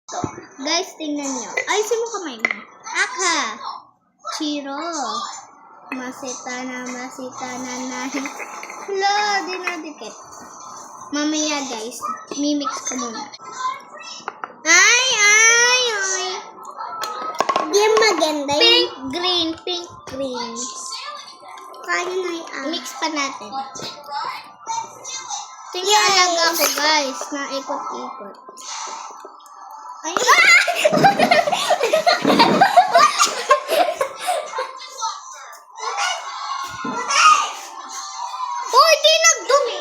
Guys, tingnan nyo. Ayusin mo kamay mo. Aka. Chiro. Masita na nahin. Hala, di na dikit. Mamaya guys, mimix ko muna. Ay. Di maganda yun. Pink, green. Kaya na yan. Mix pa natin. Tingnan alaga ko guys, na ikot-ikot. Ay! Uy, di nagdumi!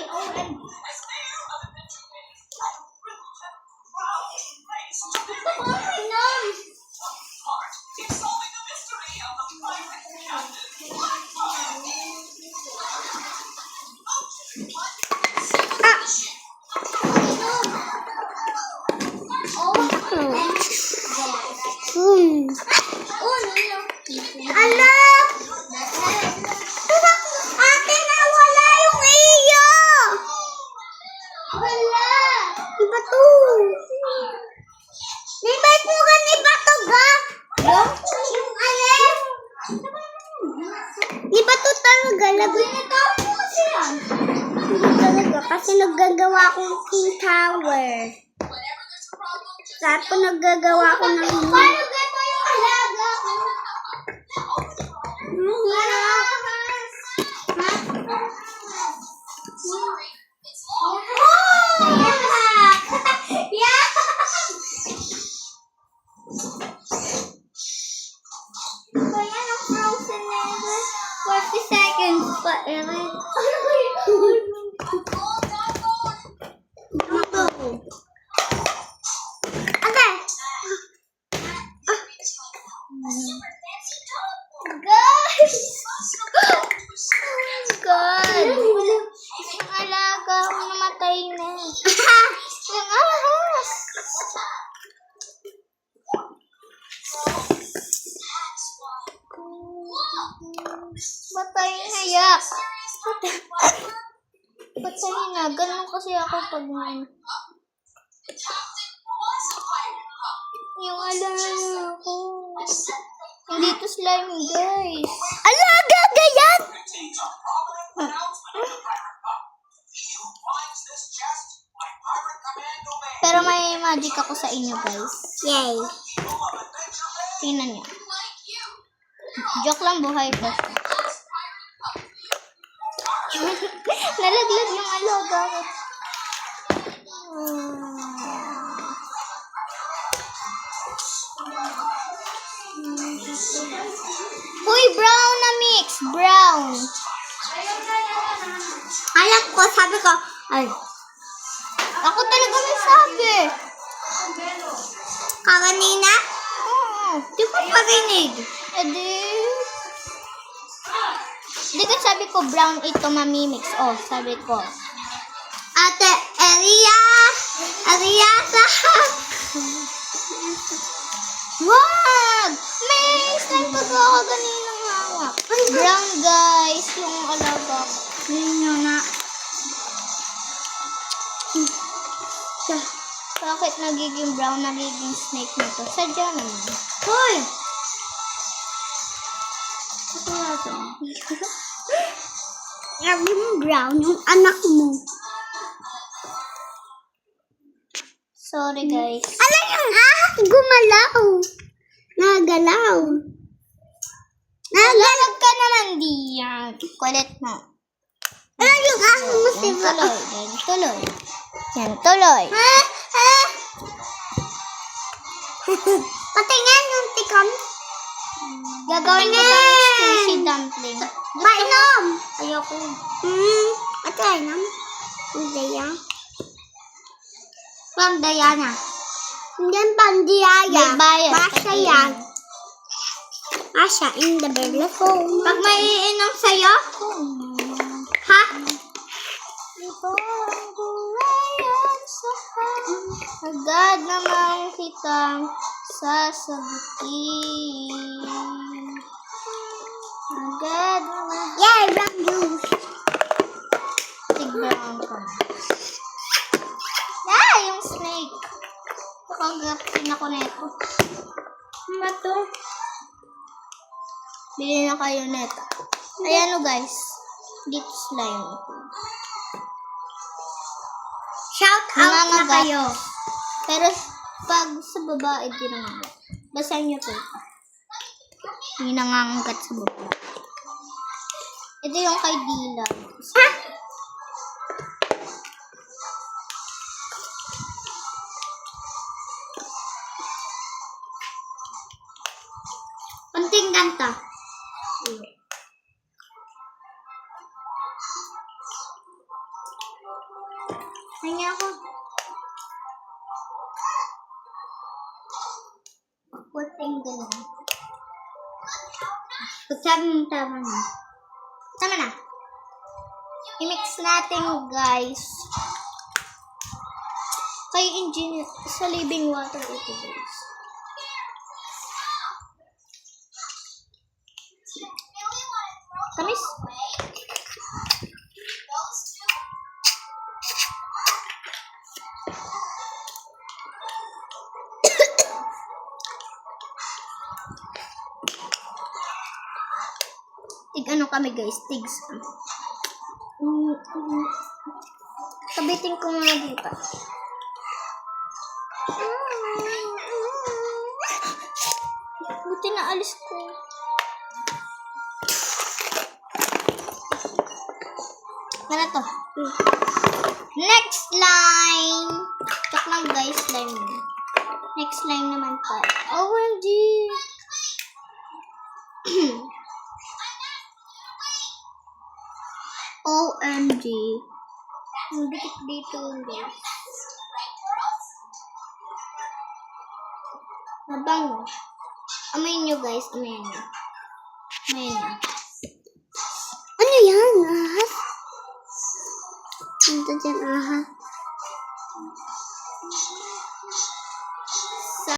Ala! Ate, nawala yung iyo! Wala! Iba to. Nibay po ka ni Bato ga? Yung alin? Iba to talaga. Labi na tao mo kasi yan. Hindi talaga. Kasi naggagawa akong King Tower. Tapos naggagawa ako ng Paano gato yung alaga ko? Kaya ng frozen never. 40 seconds pa, Erin. Okay. Guys! God! Yung alaga ko namatay na. Yung ahas! Patay na yak! Patay na. Ganun kasi ako pag yung alaga ko. Hindi to slime, guys. Alaga gayan! Pero may magic ako sa inyo, guys. Yay. Tingnan niyo. Joke lang, buhay pa. Nalaglag yung alaga ko. Uy, brown na mix. Brown. Alam ko, sabi ko, ay, Ako talaga may sabi. kanina? Oo. Di ko parinig. Di ka sabi ko brown ito mamimix. Oh, sabi ko. Ate, Eria sa... Wag! May slime pa ako kaninang hawak. Brown, guys. Yung alaga ko. Ninyo na. Bakit nagiging brown, nagiging snake nito? Sadya naman. Hoy! Ito na ito. Sabi mo brown, yung anak mo. Sorry, guys. Alam yung ahas gumalaw. Nagalaw. Nagalag ka naman diyan. Kulit mo. Alam yung ahas mo si Yan, tuloy. Yan, tuloy. Yan, tuloy. Patingin yung tikam. Gagawin ko ng squishy dumpling. Bainom. Ayoko. Ito ay nam. Daya. Pang Diana. Hindi Pandiyaya. May bayad. Masya yan. Masya in the telephone. Pag may iinom sa'yo, ha? Agad naman kitang sasagutin. Agad naman. Yay, brown juice. Tig-brown ka. Ah, yung snake. Nakagatin ako neto. Ano to? Bili na kayo neto. Ayan o guys. Dito slime. Shout out na Nangangagat. kayo. Pero pag sa babae, di nangangagat. Basahin nyo to. Hindi nangangagat sa babae. Ito yung kay Dylan. Ha? Kunting ganto. Kanya ako. Kunting ganun. Pag sabi mo tama na. Tama na. I-mix natin guys. Kay engineer sa living water ito guys. Tamis. Tig ano kami guys, tigs. Kabitin ko muna dito. Buti na alis ko. Ano to? Next line! Check lang guys, line. Next line naman pa. OMG! OMG. Ang dikit dito guys. Mabango. Amayin nyo guys, amayin nyo. Amayin nyo. Ano yan? Ahas? Ito dyan, ahas.